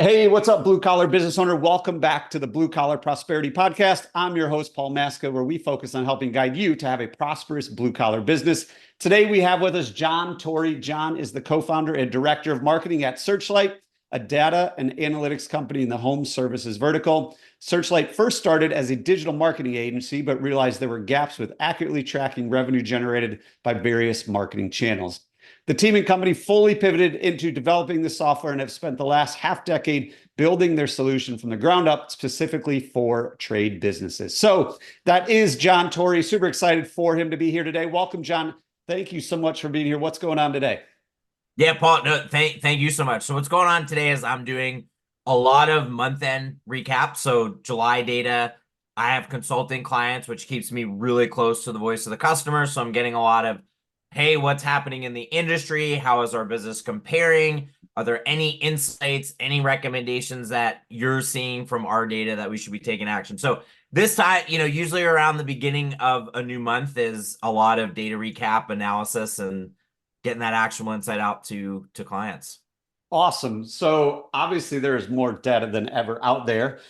Hey, what's up, blue collar business owner? Welcome back to the Blue Collar Prosperity Podcast. I'm your host, Paul Maska, where we focus on helping guide you to have a prosperous blue collar business. Today, we have with us Jon Torrey. Jon is the co-founder and director of marketing at SearchLight, a data and analytics company in the home services vertical. SearchLight first started as a digital marketing agency, but realized there were gaps with accurately tracking revenue generated by various marketing channels. The team and company fully pivoted into developing the software and have spent the last half decade building their solution from the ground up specifically for trade businesses. So that is Jon Torrey. Super excited for him to be here today. Welcome, Jon. Thank you so much for being here. What's going on today? Yeah, Paul, no, thank you so much. So what's going on today is I'm doing a lot of month-end recaps. So July data, I have consulting clients, which keeps me really close to the voice of the customer. So I'm getting a lot of, hey, what's happening in the industry? How is our business comparing? Are there any insights, any recommendations that you're seeing from our data that we should be taking action? So this time, usually around the beginning of a new month is a lot of data recap analysis and getting that actionable insight out to clients. Awesome. So obviously there is more data than ever out there.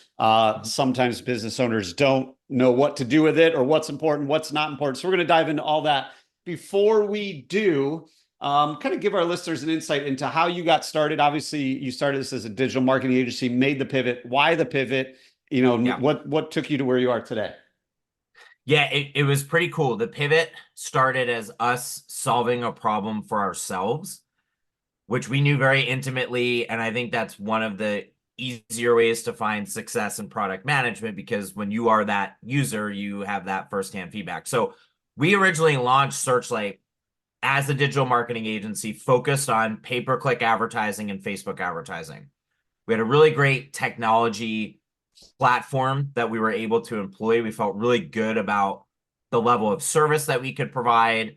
Sometimes business owners don't know what to do with it or what's important, what's not important. So we're going to dive into all that. Before we do, kind of give our listeners an insight into how you got started. Obviously, you started this as a digital marketing agency, made the pivot. Why the pivot? Yeah. What took you to where you are today? Yeah, it was pretty cool. The pivot started as us solving a problem for ourselves, which we knew very intimately. And I think that's one of the easier ways to find success in product management, because when you are that user, you have that firsthand feedback. So we originally launched SearchLight as a digital marketing agency focused on pay-per-click advertising and Facebook advertising. We had a really great technology platform that we were able to employ. We felt really good about the level of service that we could provide.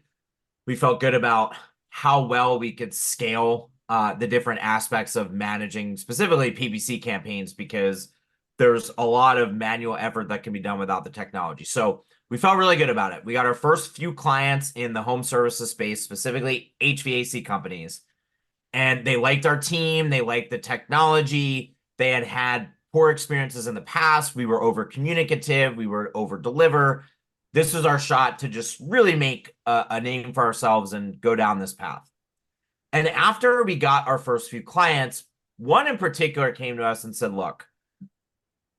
We felt good about how well we could scale the different aspects of managing specifically PPC campaigns, because there's a lot of manual effort that can be done without the technology. So we felt really good about it. We got our first few clients in the home services space, specifically HVAC companies, and they liked our team. They liked the technology. They had poor experiences in the past. We were over communicative. We were over deliver. This was our shot to just really make a name for ourselves and go down this path. And after we got our first few clients, one in particular came to us and said, look,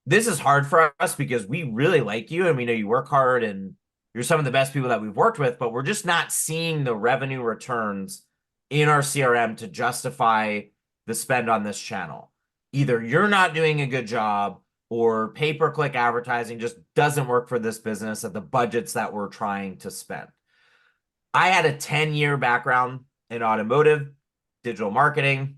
this is hard for us because we really like you and we know you work hard and you're some of the best people that we've worked with, but we're just not seeing the revenue returns in our CRM to justify the spend on this channel. Either you're not doing a good job or pay-per-click advertising just doesn't work for this business at the budgets that we're trying to spend. I had a 10-year background in automotive, digital marketing.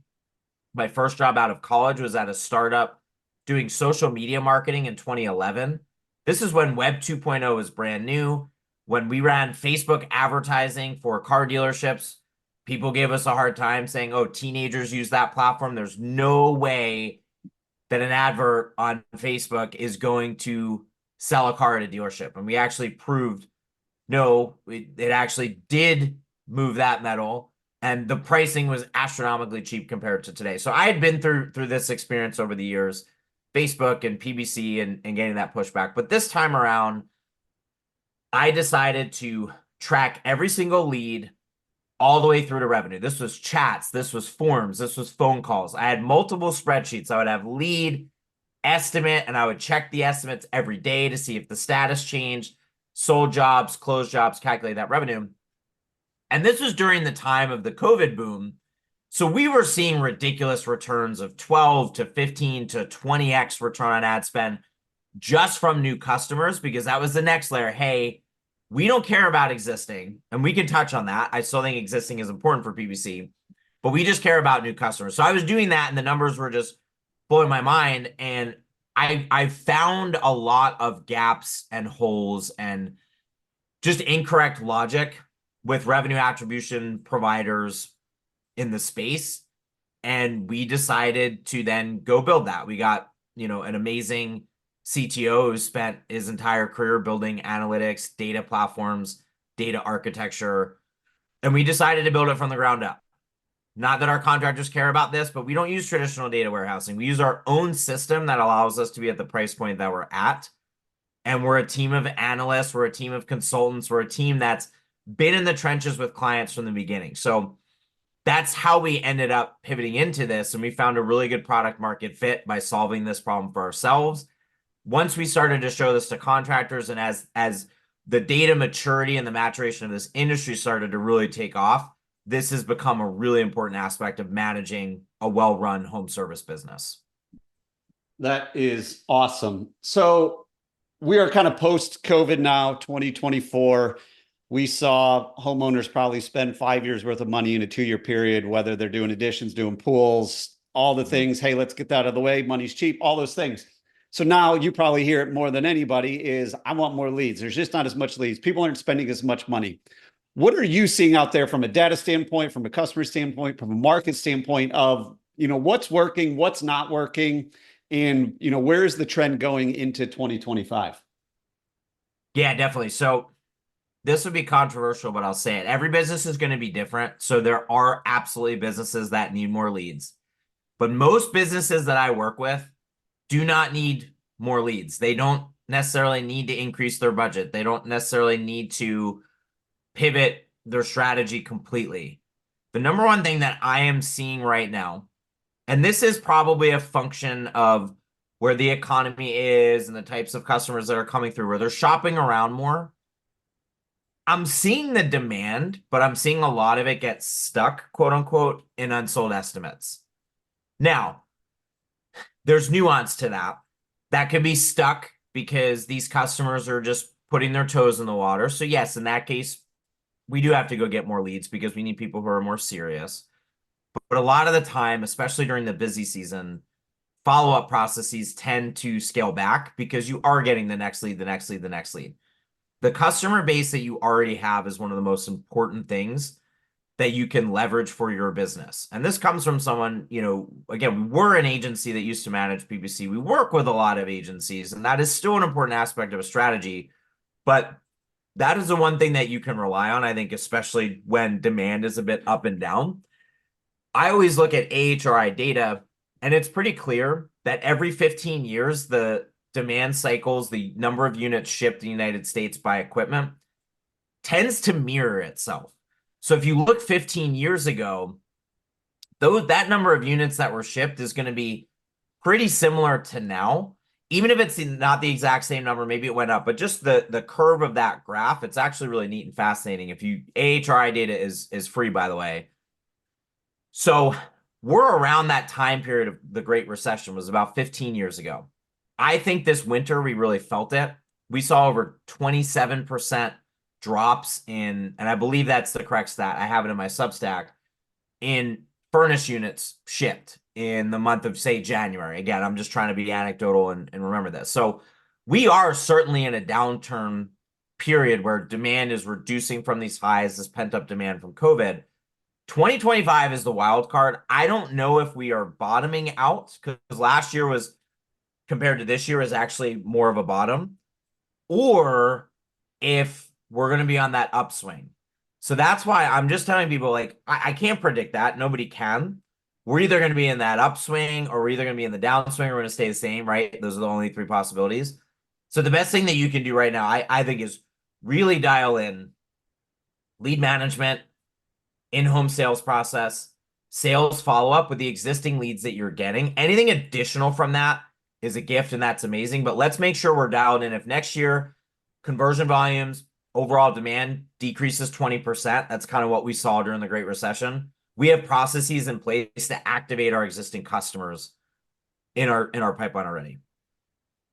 My first job out of college was at a startup doing social media marketing in 2011. This is when Web 2.0 was brand new. When we ran Facebook advertising for car dealerships, people gave us a hard time saying, oh, teenagers use that platform. There's no way that an advert on Facebook is going to sell a car at a dealership. And we actually proved, no, it actually did move that metal. And the pricing was astronomically cheap compared to today. So I had been through this experience over the years, Facebook and PBC and getting that pushback. But this time around, I decided to track every single lead all the way through to revenue. This was chats, this was forms, this was phone calls. I had multiple spreadsheets. I would have lead, estimate, and I would check the estimates every day to see if the status changed, sold jobs, closed jobs, calculate that revenue. And this was during the time of the COVID boom. So we were seeing ridiculous returns of 12 to 15 to 20x return on ad spend just from new customers, because that was the next layer. Hey, we don't care about existing, and we can touch on that. I still think existing is important for PPC, but we just care about new customers. So I was doing that, and the numbers were just blowing my mind. And I found a lot of gaps and holes and just incorrect logic with revenue attribution providers in the space. And we decided to then go build that. We got, an amazing CTO who spent his entire career building analytics, data platforms, data architecture, and we decided to build it from the ground up. Not that our contractors care about this, but we don't use traditional data warehousing. We use our own system that allows us to be at the price point that we're at. And we're a team of analysts, we're a team of consultants, we're a team that's been in the trenches with clients from the beginning. So that's how we ended up pivoting into this. And we found a really good product market fit by solving this problem for ourselves. Once we started to show this to contractors, and as the data maturity and the maturation of this industry started to really take off, this has become a really important aspect of managing a well-run home service business. That is awesome. So we are kind of post-COVID now, 2024. We saw homeowners probably spend 5 years worth of money in a 2-year period, whether they're doing additions, doing pools, all the things. Hey, let's get that out of the way. Money's cheap, all those things. So now you probably hear it more than anybody is, I want more leads. There's just not as much leads. People aren't spending as much money. What are you seeing out there from a data standpoint, from a customer standpoint, from a market standpoint of, what's working, what's not working, and, where is the trend going into 2025? Yeah, definitely. So this would be controversial, but I'll say it. Every business is going to be different. So there are absolutely businesses that need more leads. But most businesses that I work with do not need more leads. They don't necessarily need to increase their budget. They don't necessarily need to pivot their strategy completely. The number one thing that I am seeing right now, and this is probably a function of where the economy is and the types of customers that are coming through, where they're shopping around more. I'm seeing the demand, but I'm seeing a lot of it get stuck, quote unquote, in unsold estimates. Now, there's nuance to that. That could be stuck because these customers are just putting their toes in the water. So yes, in that case, we do have to go get more leads because we need people who are more serious. But a lot of the time, especially during the busy season, follow-up processes tend to scale back because you are getting the next lead, the next lead, the next lead. The customer base that you already have is one of the most important things that you can leverage for your business. And this comes from someone, again, we're an agency that used to manage PPC. We work with a lot of agencies, and that is still an important aspect of a strategy. But that is the one thing that you can rely on, I think, especially when demand is a bit up and down. I always look at AHRI data, and it's pretty clear that every 15 years, the demand cycles, the number of units shipped in the United States by equipment, tends to mirror itself. So if you look 15 years ago, that number of units that were shipped is going to be pretty similar to now. Even if it's not the exact same number, maybe it went up, but just the curve of that graph, it's actually really neat and fascinating. AHRI data is free, by the way. So we're around that time period of the Great Recession, was about 15 years ago. I think this winter we really felt it. We saw over 27% drops in, and I believe that's the correct stat, I have it in my Substack, in furnace units shipped in the month of, say, January. Again, I'm just trying to be anecdotal and remember this. So we are certainly in a downturn period where demand is reducing from these highs, this pent-up demand from COVID. 2025 is the wild card. I don't know if we are bottoming out, because last year was, compared to this year, is actually more of a bottom, or if we're going to be on that upswing. So that's why I'm just telling people, like, I can't predict that. Nobody can. We're either going to be in that upswing, or we're either going to be in the downswing, or we're going to stay the same, right? Those are the only 3 possibilities. So the best thing that you can do right now, I think, is really dial in lead management, in-home sales process, sales follow-up with the existing leads that you're getting. Anything additional from that is a gift, and that's amazing. But let's make sure we're dialed in. If next year conversion volumes, overall demand decreases 20%, that's kind of what we saw during the Great Recession, we have processes in place to activate our existing customers in our pipeline already.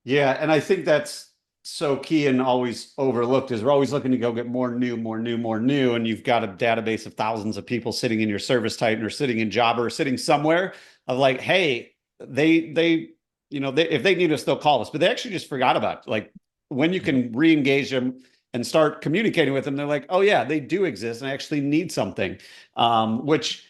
Yeah, and I think that's so key and always overlooked, is we're always looking to go get more new, and you've got a database of thousands of people sitting in your service Titan or sitting in Jobber or sitting somewhere of like, hey, they if they need us, they'll call us, but they actually just forgot about it. Like, when you can re-engage them and start communicating with them, they're like, oh yeah, they do exist and I actually need something, which,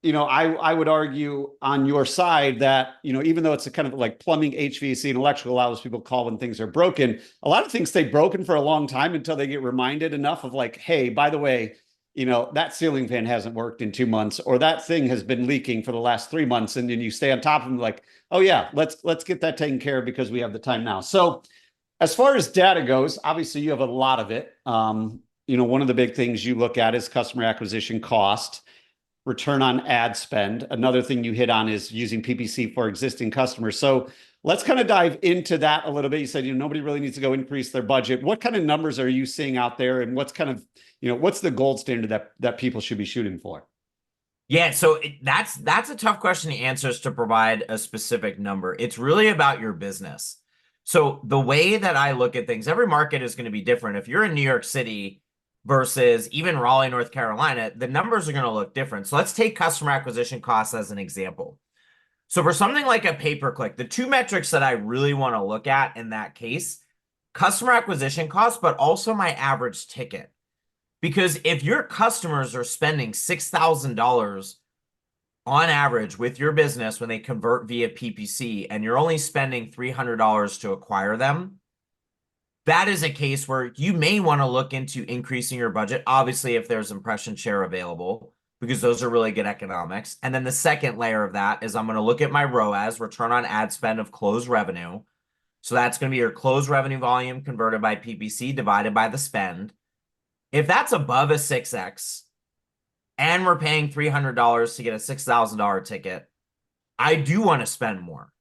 I would argue on your side that, even though it's a kind of like plumbing, HVAC, and electrical allows people to call when things are broken, a lot of things stay broken for a long time until they get reminded enough of like, hey, by the way, that ceiling fan hasn't worked in 2 months, or that thing has been leaking for the last 3 months. And then you stay on top of them like, oh yeah, let's get that taken care of because we have the time now. So as far as data goes, obviously you have a lot of it. One of the big things you look at is customer acquisition cost, return on ad spend. Another thing you hit on is using PPC for existing customers. So let's kind of dive into that a little bit. You said, nobody really needs to go increase their budget. What kind of numbers are you seeing out there? And what's kind of, what's the gold standard that people should be shooting for? Yeah, so that's a tough question to answer, is to provide a specific number. It's really about your business. So the way that I look at things, every market is going to be different. If you're in New York City versus even Raleigh, North Carolina, the numbers are going to look different. So let's take customer acquisition costs as an example. So for something like a pay-per-click, the two metrics that I really want to look at in that case, customer acquisition costs, but also my average ticket. Because if your customers are spending $6,000 on average with your business when they convert via PPC, and you're only spending $300 to acquire them, that is a case where you may want to look into increasing your budget, obviously if there's impression share available, because those are really good economics. And then the second layer of that is I'm going to look at my ROAS, return on ad spend of closed revenue. So that's going to be your closed revenue volume converted by PPC divided by the spend. If that's above a 6x and we're paying $300 to get a $6,000 ticket, I do want to spend more.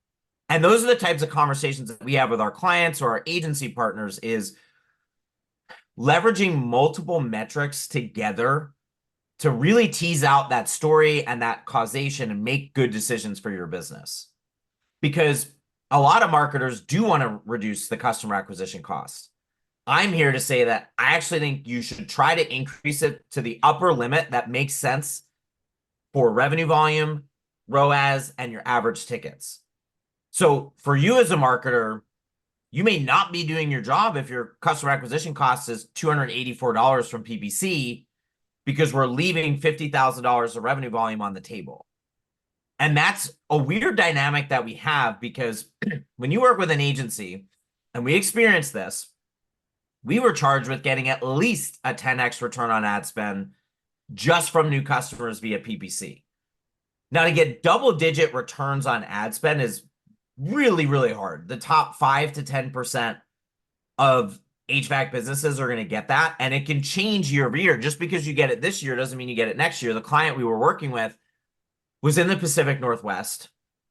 And those are the types of conversations that we have with our clients or our agency partners, is leveraging multiple metrics together to really tease out that story and that causation and make good decisions for your business. Because a lot of marketers do want to reduce the customer acquisition cost. I'm here to say that I actually think you should try to increase it to the upper limit that makes sense for revenue volume, ROAS, and your average tickets. So for you as a marketer, you may not be doing your job if your customer acquisition cost is $284 from PPC, because we're leaving $50,000 of revenue volume on the table. And that's a weird dynamic that we have, because when you work with an agency, and we experienced this, we were charged with getting at least a 10x return on ad spend just from new customers via PPC. Now, to get double-digit returns on ad spend is really, really hard. The top 5 to 10% of HVAC businesses are going to get that, and it can change year over year. Just because you get it this year doesn't mean you get it next year. The client we were working with was in the Pacific Northwest.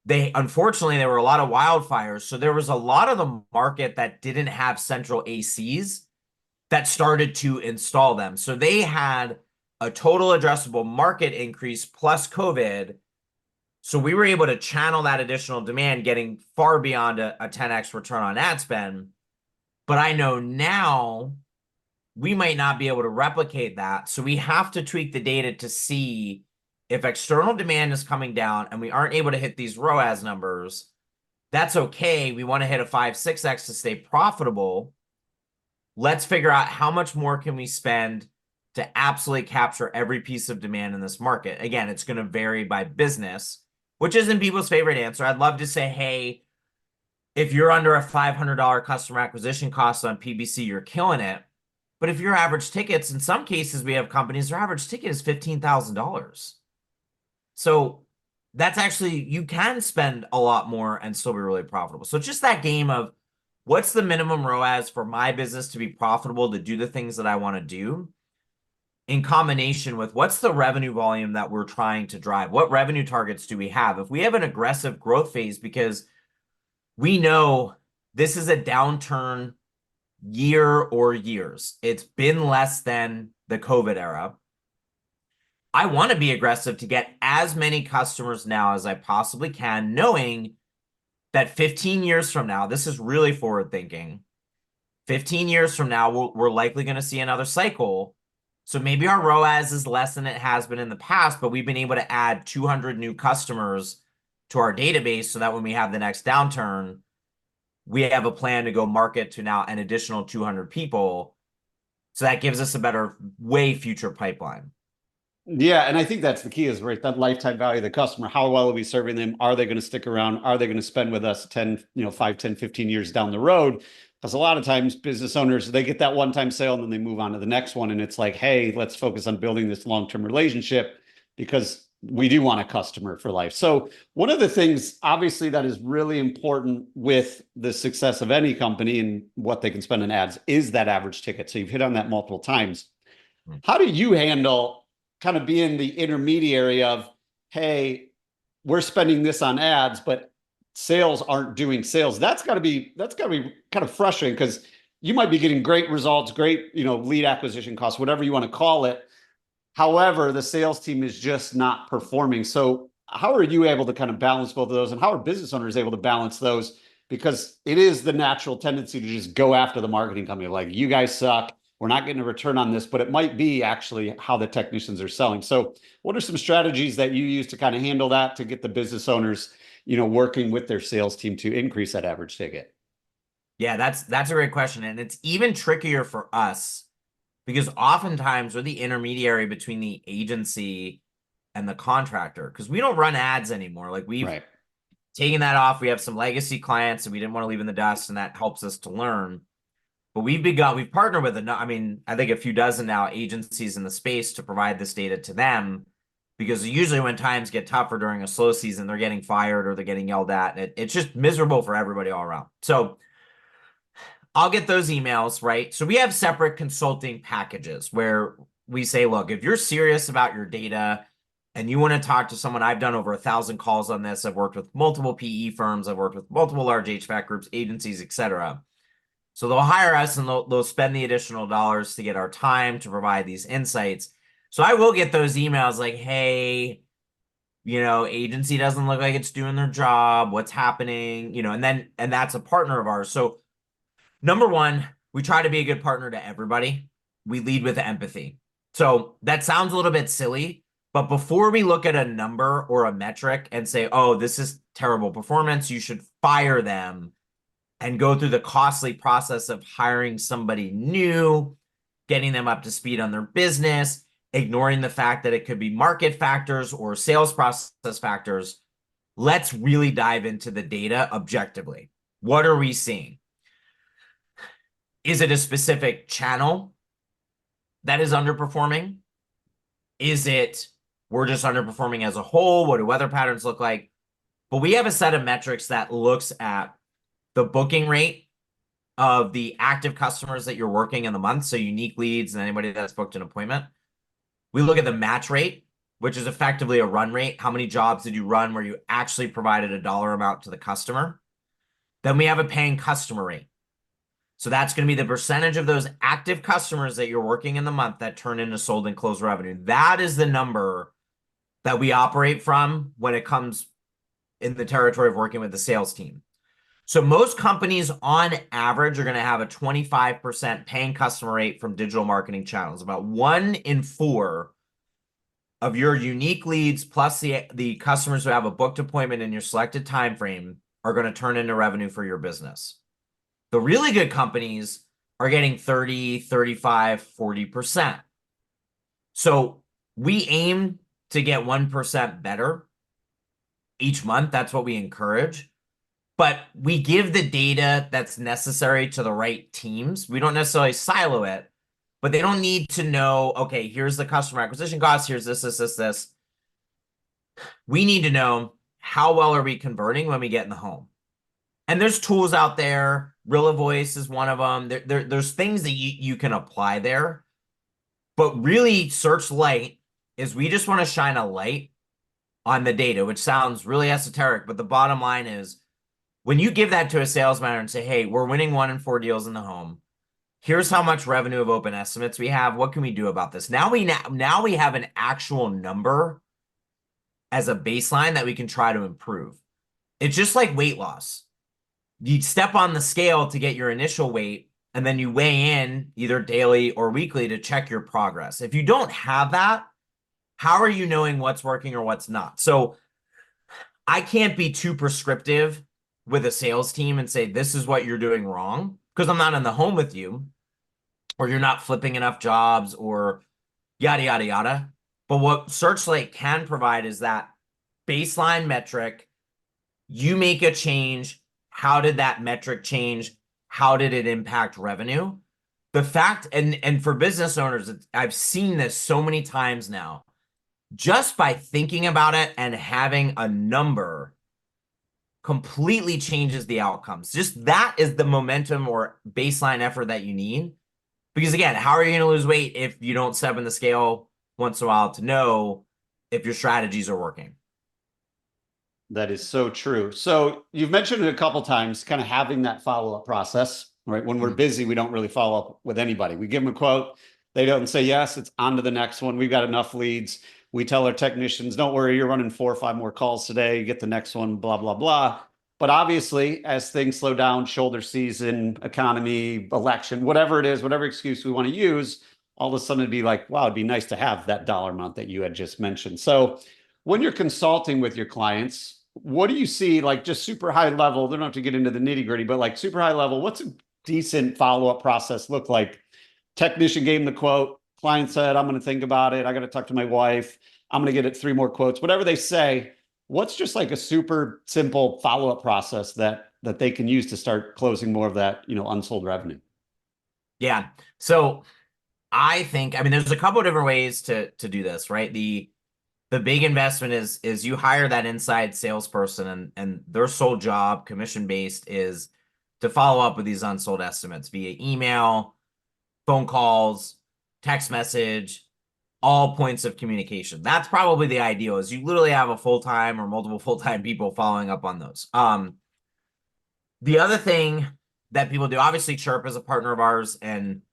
Unfortunately, there were a lot of wildfires, so there was a lot of the market that didn't have central ACs that started to install them. So they had a total addressable market increase plus COVID. So we were able to channel that additional demand, getting far beyond a 10x return on ad spend. But I know now we might not be able to replicate that. So we have to tweak the data to see if external demand is coming down and we aren't able to hit these ROAS numbers. That's okay. We want to hit a 5, 6x to stay profitable. Let's figure out how much more can we spend to absolutely capture every piece of demand in this market. Again, it's going to vary by business, which isn't people's favorite answer. I'd love to say, hey, if you're under a $500 customer acquisition cost on PPC, you're killing it. But if your average tickets, in some cases, we have companies, their average ticket is $15,000. So that's actually, you can spend a lot more and still be really profitable. So it's just that game of what's the minimum ROAS for my business to be profitable, to do the things that I want to do, in combination with what's the revenue volume that we're trying to drive? What revenue targets do we have? If we have an aggressive growth phase, because we know this is a downturn year or years, it's been less than the COVID era. I want to be aggressive to get as many customers now as I possibly can, knowing that 15 years from now, this is really forward thinking. 15 years from now, we're likely going to see another cycle. So maybe our ROAS is less than it has been in the past, but we've been able to add 200 new customers to our database so that when we have the next downturn, we have a plan to go market to now an additional 200 people. So that gives us a better, way future pipeline. Yeah, and I think that's the key, is right, that lifetime value of the customer. How well are we serving them? Are they going to stick around? Are they going to spend with us 5, 10, 15 years down the road? Because a lot of times business owners, they get that one-time sale and then they move on to the next one. And it's like, hey, let's focus on building this long-term relationship because we do want a customer for life. So one of the things, obviously, that is really important with the success of any company and what they can spend on ads is that average ticket. So you've hit on that multiple times. How do you handle kind of being the intermediary of, hey, we're spending this on ads, but sales aren't doing sales? That's got to be kind of frustrating because you might be getting great results, great, lead acquisition costs, whatever you want to call it. However, the sales team is just not performing. So how are you able to kind of balance both of those, and how are business owners able to balance those? Because it is the natural tendency to just go after the marketing company, like, you guys suck, we're not getting a return on this, but it might be actually how the technicians are selling. So what are some strategies that you use to kind of handle that, to get the business owners, working with their sales team to increase that average ticket? Yeah, that's a great question. And it's even trickier for us because oftentimes we're the intermediary between the agency and the contractor, because we don't run ads anymore. Like, we've Right. taken that off. We have some legacy clients and we didn't want to leave in the dust, and that helps us to learn. But we've partnered with, I think a few dozen now agencies in the space to provide this data to them, because usually when times get tougher during a slow season, they're getting fired or they're getting yelled at. And it's just miserable for everybody all around. So I'll get those emails, right? So we have separate consulting packages where we say, look, if you're serious about your data and you want to talk to someone, I've done over 1,000 calls on this. I've worked with multiple PE firms. I've worked with multiple large HVAC groups, agencies, etc. So they'll hire us and they'll spend the additional dollars to get our time to provide these insights. So I will get those emails like, hey, agency doesn't look like it's doing their job. What's happening? And that's a partner of ours. So number one, we try to be a good partner to everybody. We lead with empathy. So that sounds a little bit silly, but before we look at a number or a metric and say, oh, this is terrible performance, you should fire them, and go through the costly process of hiring somebody new, getting them up to speed on their business, ignoring the fact that it could be market factors or sales process factors, let's really dive into the data objectively. What are we seeing? Is it a specific channel that is underperforming? Is it we're just underperforming as a whole? What do weather patterns look like? But we have a set of metrics that looks at the booking rate of the active customers that you're working in the month, so unique leads and anybody that's booked an appointment. We look at the match rate, which is effectively a run rate. How many jobs did you run where you actually provided a dollar amount to the customer? Then we have a paying customer rate. So that's going to be the percentage of those active customers that you're working in the month that turn into sold and closed revenue. That is the number that we operate from when it comes in the territory of working with the sales team. So most companies on average are going to have a 25% paying customer rate from digital marketing channels. About 1 in 4 of your unique leads plus the customers who have a booked appointment in your selected time frame are going to turn into revenue for your business. The really good companies are getting 30, 35, 40%. So we aim to get 1% better each month. That's what we encourage. But we give the data that's necessary to the right teams. We don't necessarily silo it, but they don't need to know, okay, here's the customer acquisition cost, here's this. We need to know, how well are we converting when we get in the home? And there's tools out there. Rilla Voice is one of them. There's things that you can apply there. But really, SearchLight is we just want to shine a light on the data, which sounds really esoteric, but the bottom line is, when you give that to a sales manager and say, hey, we're winning 1 in 4 deals in the home, here's how much revenue of open estimates we have, what can we do about this? Now we have an actual number as a baseline that we can try to improve. It's just like weight loss. You step on the scale to get your initial weight, and then you weigh in either daily or weekly to check your progress. If you don't have that, how are you knowing what's working or what's not? So I can't be too prescriptive with a sales team and say, this is what you're doing wrong, because I'm not in the home with you, or you're not flipping enough jobs, or yada, yada, yada. But what SearchLight can provide is that baseline metric. You make a change. How did that metric change? how did it impact revenue? The fact, and for business owners, I've seen this so many times now, just by thinking about it and having a number completely changes the outcomes. Just that is the momentum or baseline effort that you need. Because again, how are you going to lose weight if you don't step in the scale once in a while to know if your strategies are working? That is so true. So you've mentioned it a couple times, kind of having that follow-up process, right? When we're busy, we don't really follow up with anybody. We give them a quote. They don't say yes, it's on to the next one. We've got enough leads. We tell our technicians, don't worry, you're running 4 or 5 more calls today. You get the next one, blah, blah, blah. But obviously, as things slow down, shoulder season, economy, election, whatever it is, whatever excuse we want to use, all of a sudden it'd be like, wow, it'd be nice to have that dollar amount that you had just mentioned. So when you're consulting with your clients, what do you see, like just super high level? They don't have to get into the nitty gritty, but like super high level, what's a decent follow-up process look like? Technician gave him the quote. Client said, I'm going to think about it. I got to talk to my wife. I'm going to get it 3 more quotes, whatever they say. What's just like a super simple follow-up process that they can use to start closing more of that, unsold revenue? Yeah. So I think, I mean, there's a couple of different ways to do this, right? The big investment is you hire that inside salesperson, and their sole job, commission-based, is to follow up with these unsold estimates via email, phone calls, text message, all points of communication. That's probably the ideal, is you literally have a full-time or multiple full-time people following up on those. The other thing that people do, obviously Chirp is a partner of ours, and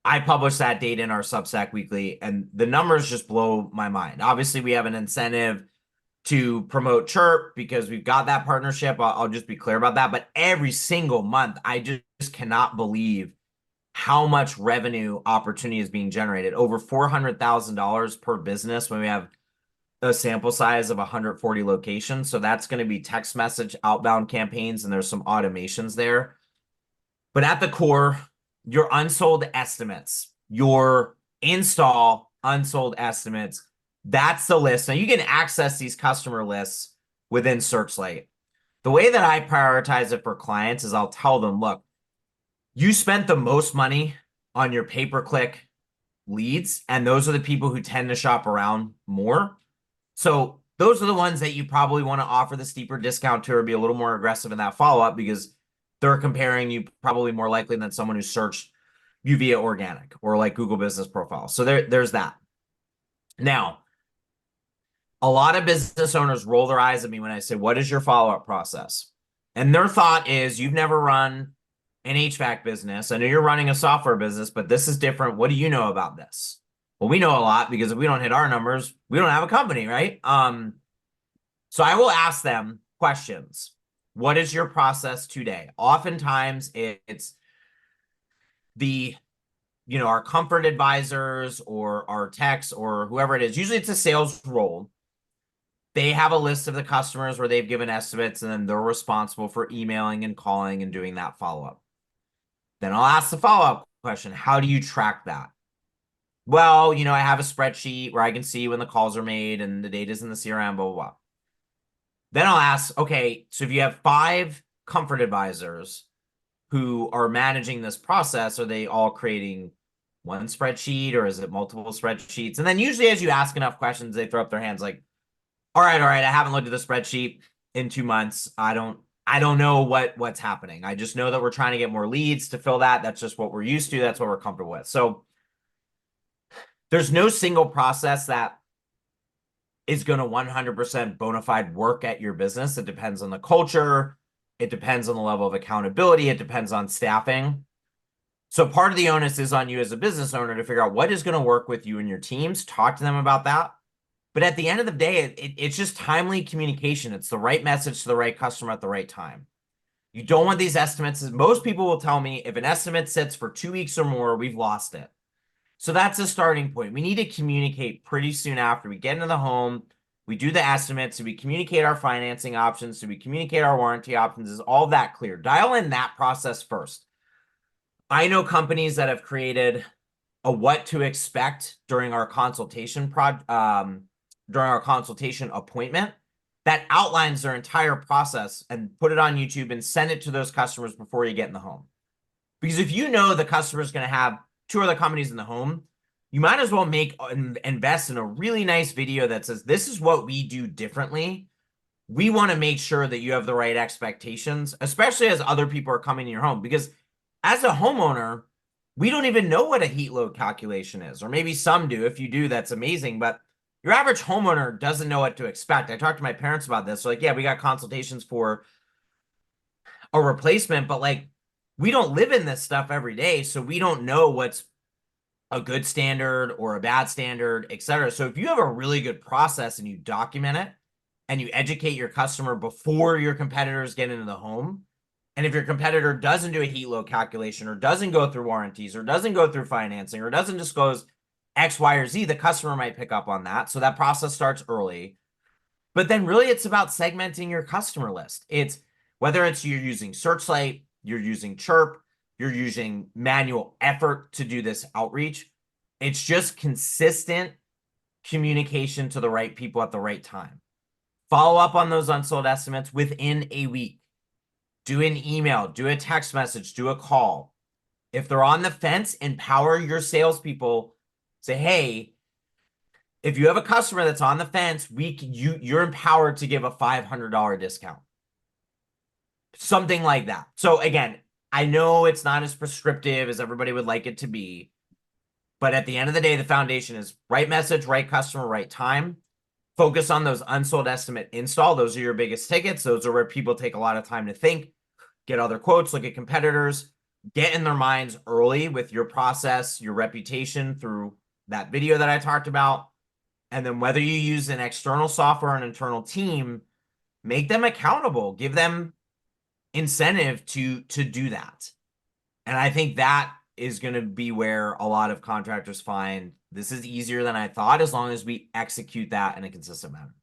I publish that data in our Substack weekly, and the numbers just blow my mind. Obviously, we have an incentive to promote Chirp because we've got that partnership. I'll just be clear about that. But every single month, I just cannot believe how much revenue opportunity is being generated. Over $400,000 per business when we have a sample size of 140 locations. So that's going to be text message outbound campaigns, and there's some automations there. But at the core, your unsold estimates, your install unsold estimates, that's the list. Now you can access these customer lists within SearchLight. The way that I prioritize it for clients is I'll tell them, look, you spent the most money on your pay-per-click leads, and those are the people who tend to shop around more. So those are the ones that you probably want to offer the steeper discount to, or be a little more aggressive in that follow-up, because they're comparing you probably more likely than someone who searched you via organic or like Google Business Profile. So there's that. Now, a lot of business owners roll their eyes at me when I say, what is your follow-up process? And their thought is, you've never run an HVAC business. I know you're running a software business, but this is different. What do you know about this? Well, we know a lot, because if we don't hit our numbers, we don't have a company, right? So I will ask them questions. What is your process today? Oftentimes it's our comfort advisors or our techs or whoever it is. Usually it's a sales role. They have a list of the customers where they've given estimates, and then they're responsible for emailing and calling and doing that follow-up. Then I'll ask the follow-up question. How do you track that? Well, I have a spreadsheet where I can see when the calls are made and the data's in the CRM, blah, blah, blah. Then I'll ask, okay, so if you have 5 comfort advisors who are managing this process, are they all creating one spreadsheet, or is it multiple spreadsheets? And then usually as you ask enough questions, they throw up their hands like, all right, I haven't looked at the spreadsheet in 2 months. I don't know what's happening. I just know that we're trying to get more leads to fill that. That's just what we're used to. That's what we're comfortable with. So there's no single process that is going to 100% bona fide work at your business. It depends on the culture. It depends on the level of accountability. It depends on staffing. So part of the onus is on you as a business owner to figure out what is going to work with you and your teams. Talk to them about that. But at the end of the day, it's just timely communication. It's the right message to the right customer at the right time. You don't want these estimates. Most people will tell me if an estimate sits for 2 weeks or more, we've lost it. So that's a starting point. We need to communicate pretty soon after we get into the home. We do the estimates. So we communicate our financing options. So we communicate our warranty options. Is all that clear? Dial in that process first. I know companies that have created a what to expect during our consultation appointment that outlines their entire process, and put it on YouTube and send it to those customers before you get in the home. Because if you know the customer is going to have 2 other companies in the home, you might as well invest in a really nice video that says, this is what we do differently. We want to make sure that you have the right expectations, especially as other people are coming in your home. Because as a homeowner, we don't even know what a heat load calculation is, or maybe some do. If you do, that's amazing. But your average homeowner doesn't know what to expect. I talked to my parents about this. So like, yeah, we got consultations for a replacement, but like, we don't live in this stuff every day. So we don't know what's a good standard or a bad standard, et cetera. So if you have a really good process and you document it and you educate your customer before your competitors get into the home, and if your competitor doesn't do a heat load calculation or doesn't go through warranties or doesn't go through financing or doesn't disclose X, Y, or Z, the customer might pick up on that. So that process starts early. But then really it's about segmenting your customer list. It's whether it's you're using SearchLight, you're using Chirp, you're using manual effort to do this outreach. It's just consistent communication to the right people at the right time. Follow up on those unsold estimates within a week. Do an email, do a text message, do a call. If they're on the fence, empower your salespeople. Say, hey, if you have a customer that's on the fence, you're empowered to give a $500 discount. Something like that. So again, I know it's not as prescriptive as everybody would like it to be, but at the end of the day, the foundation is right message, right customer, right time. Focus on those unsold estimate install. Those are your biggest tickets. Those are where people take a lot of time to think, get other quotes, look at competitors, get in their minds early with your process, your reputation through that video that I talked about. And then whether you use an external software or an internal team, make them accountable, give them incentive to do that. And I think that is going to be where a lot of contractors find this is easier than I thought, as long as we execute that in a consistent manner.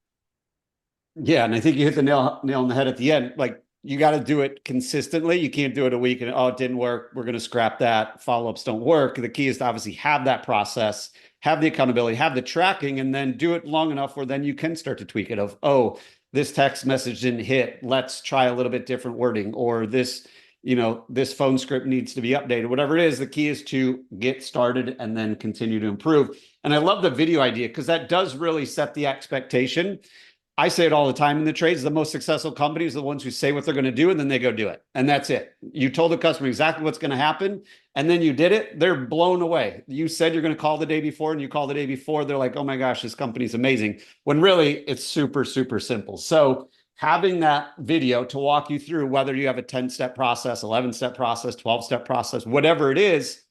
Yeah, and I think you hit the nail on the head at the end. Like, you got to do it consistently. You can't do it a week and, oh, it didn't work, we're going to scrap that. Follow-ups don't work. The key is to obviously have that process, have the accountability, have the tracking, and then do it long enough where then you can start to tweak it of, oh, this text message didn't hit, let's try a little bit different wording, or this, this phone script needs to be updated, whatever it is. The key is to get started and then continue to improve. And I love the video idea because that does really set the expectation. I say it all the time in the trades. The most successful companies are the ones who say what they're going to do and then they go do it. And that's it. You told the customer exactly what's going to happen and then you did it. They're blown away. You said you're going to call the day before and you call the day before. They're like, oh my gosh, this company's amazing. When really it's super, super simple. So having that video to walk you through, whether you have a 10-step process, 11-step process, 12-step process, whatever it is,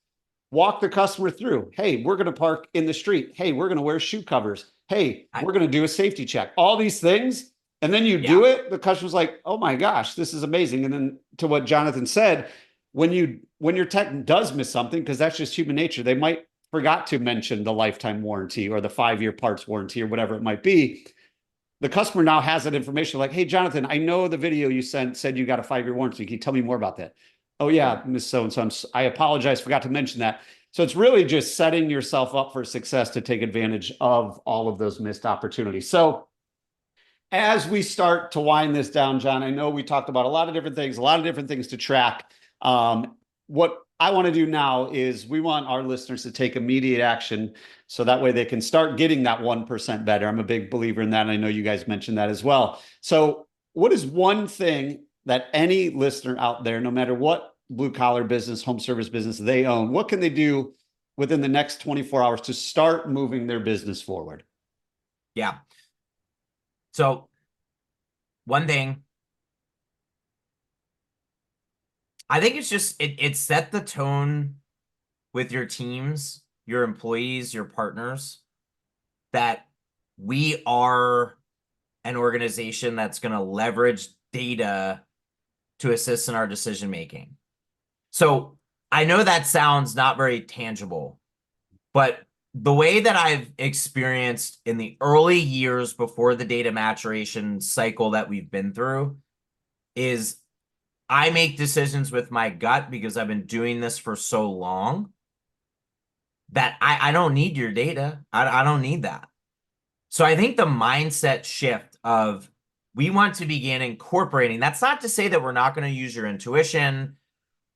walk the customer through. Hey, we're going to park in the street. Hey, we're going to wear shoe covers. Hey, we're going to do a safety check. All these things. And then you do it. The customer's like, oh my gosh, this is amazing. And then to what Jonathan said, when your tech does miss something, because that's just human nature, they might forgot to mention the lifetime warranty or the 5-year parts warranty or whatever it might be. The customer now has that information like, hey, Jonathan, I know the video you sent said you got a 5-year warranty. Can you tell me more about that? Oh yeah, Miss So-and-so, I apologize, forgot to mention that. So it's really just setting yourself up for success to take advantage of all of those missed opportunities. So as we start to wind this down, John, I know we talked about a lot of different things to track. What I want to do now is we want our listeners to take immediate action so that way they can start getting that 1% better. I'm a big believer in that. And I know you guys mentioned that as well. So what is one thing that any listener out there, no matter what blue collar business, home service business they own, what can they do within the next 24 hours to start moving their business forward? Yeah. So one thing, I think it's just, it set the tone with your teams, your employees, your partners, that we are an organization that's going to leverage data to assist in our decision-making. So I know that sounds not very tangible, but the way that I've experienced in the early years before the data maturation cycle that we've been through is I make decisions with my gut because I've been doing this for so long that I don't need your data. I don't need that. So I think the mindset shift of we want to begin incorporating, that's not to say that we're not going to use your intuition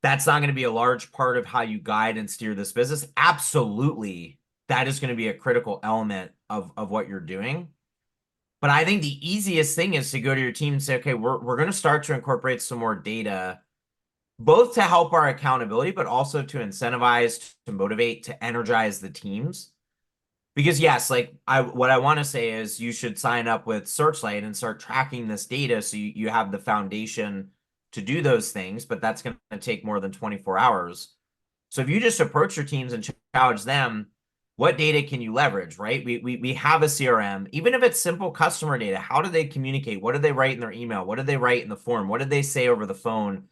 that's not going to be a large part of how you guide and steer this business. Absolutely, that is going to be a critical element of what you're doing. But I think the easiest thing is to go to your team and say, okay, we're going to start to incorporate some more data, both to help our accountability, but also to incentivize, to motivate, to energize the teams. Because yes, like what I want to say is you should sign up with SearchLight and start tracking this data so you have the foundation to do those things, but that's going to take more than 24 hours. So if you just approach your teams and challenge them, what data can you leverage, right? We have a CRM, even if it's simple customer data. How do they communicate? What do they write in their email? What did they write in the form? What did they say over the phone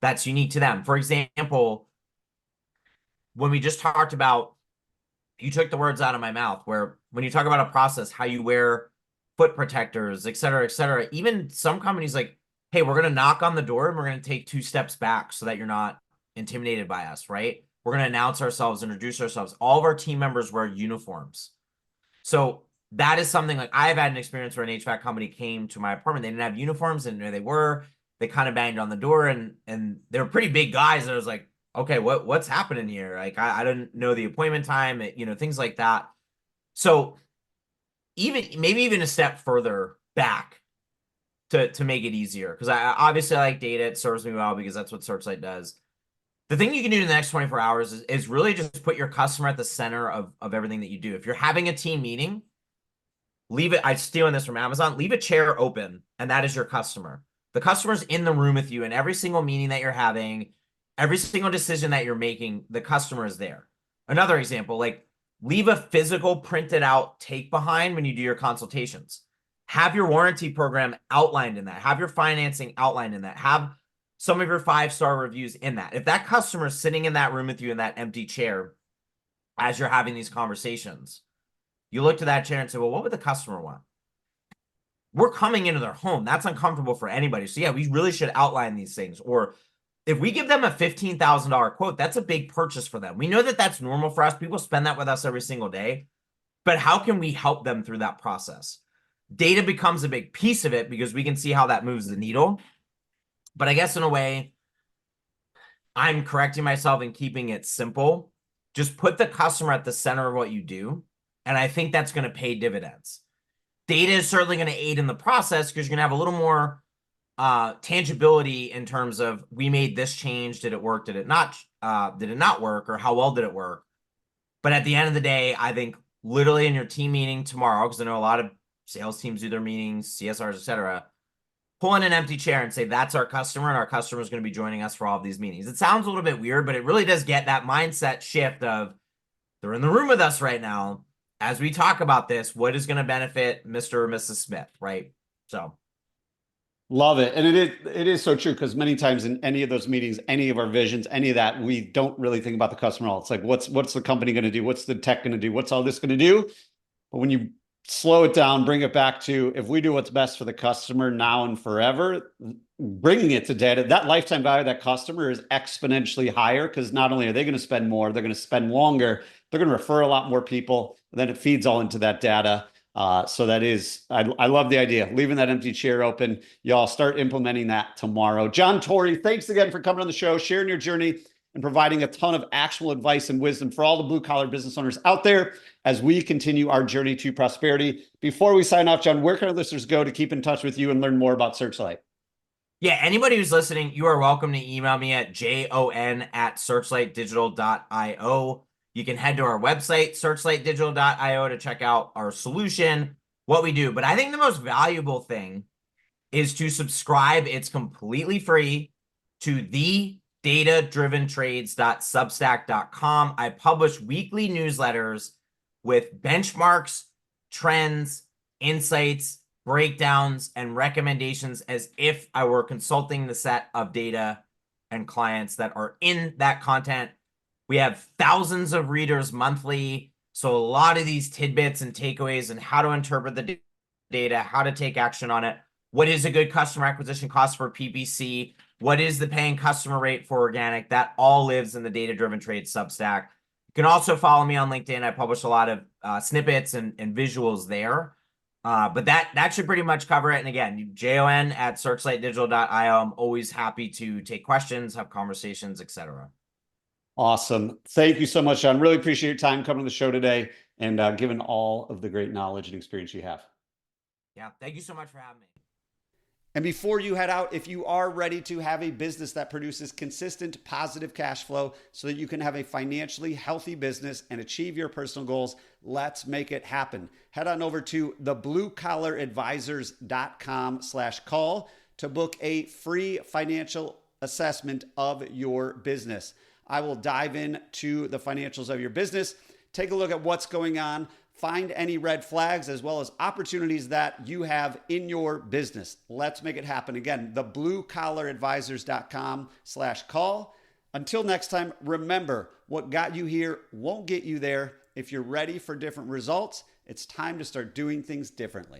that's unique to them? For example, when we just talked about, you took the words out of my mouth, where when you talk about a process, how you wear foot protectors, et cetera, even some companies like, hey, we're going to knock on the door and we're going to take 2 steps back so that you're not intimidated by us, right? We're going to announce ourselves, introduce ourselves. All of our team members wear uniforms. So that is something like I've had an experience where an HVAC company came to my apartment. They didn't have uniforms, and there they were. They kind of banged on the door, and they were pretty big guys. And I was like, okay, what's happening here? Like, I didn't know the appointment time, things like that. So maybe even a step further back to make it easier. Because I obviously like data. It serves me well because that's what SearchLight does. The thing you can do in the next 24 hours is really just put your customer at the center of everything that you do. If you're having a team meeting, leave it. I'm stealing this from Amazon. Leave a chair open, and that is your customer. The customer's in the room with you in every single meeting that you're having, every single decision that you're making, the customer is there. Another example, like leave a physical printed out take behind when you do your consultations. Have your warranty program outlined in that. Have your financing outlined in that. Have some of your 5-star reviews in that. If that customer is sitting in that room with you in that empty chair as you're having these conversations, you look to that chair and say, well, what would the customer want? We're coming into their home. That's uncomfortable for anybody. So yeah, we really should outline these things. Or if we give them a $15,000 quote, that's a big purchase for them. We know that that's normal for us. People spend that with us every single day. But how can we help them through that process? Data becomes a big piece of it because we can see how that moves the needle. But I guess in a way, I'm correcting myself and keeping it simple. Just put the customer at the center of what you do. And I think that's going to pay dividends. Data is certainly going to aid in the process because you're going to have a little more tangibility in terms of we made this change. Did it work? Did it not work? Or how well did it work? But at the end of the day, I think literally in your team meeting tomorrow, because I know a lot of sales teams do their meetings, CSRs, etc., pull in an empty chair and say, that's our customer, and our customer is going to be joining us for all of these meetings. It sounds a little bit weird, but it really does get that mindset shift of they're in the room with us right now. As we talk about this, what is going to benefit Mr. or Mrs. Smith, right? So. Love it. And it is so true, because many times in any of those meetings, any of our visions, any of that, we don't really think about the customer at all. It's like, what's the company going to do? What's the tech going to do? What's all this going to do? But when you slow it down, bring it back to, if we do what's best for the customer now and forever, bringing it to data, that lifetime value of that customer is exponentially higher, because not only are they going to spend more, they're going to spend longer, they're going to refer a lot more people, and then it feeds all into that data. So that is, I love the idea, leaving that empty chair open. Y'all start implementing that tomorrow. Jon Torrey, thanks again for coming on the show, sharing your journey, and providing a ton of actual advice and wisdom for all the blue collar business owners out there as we continue our journey to prosperity. Before we sign off, Jon, where can our listeners go to keep in touch with you and learn more about SearchLight? Yeah, anybody who's listening, you are welcome to email me at jon@searchlightdigital.io. You can head to our website, searchlightdigital.io, to check out our solution, what we do. But I think the most valuable thing is to subscribe. It's completely free to the datadriventrades.substack.com. I publish weekly newsletters with benchmarks, trends, insights, breakdowns, and recommendations as if I were consulting the set of data and clients that are in that content. We have thousands of readers monthly. So a lot of these tidbits and takeaways and how to interpret the data, how to take action on it. What is a good customer acquisition cost for PPC? What is the paying customer rate for organic? That all lives in the Data Driven Trades Substack. You can also follow me on LinkedIn. I publish a lot of snippets and visuals there. But that should pretty much cover it. And again, jon@searchlightdigital.io. I'm always happy to take questions, have conversations, etc. Awesome. Thank you so much, John. Really appreciate your time coming to the show today and giving all of the great knowledge and experience you have. Yeah, thank you so much for having me. And before you head out, if you are ready to have a business that produces consistent positive cash flow so that you can have a financially healthy business and achieve your personal goals, let's make it happen. Head on over to thebluecollaradvisors.com/call to book a free financial assessment of your business. I will dive into the financials of your business, take a look at what's going on, find any red flags as well as opportunities that you have in your business. Let's make it happen. Again, thebluecollaradvisors.com/call. Until next time, remember, what got you here won't get you there. If you're ready for different results, it's time to start doing things differently.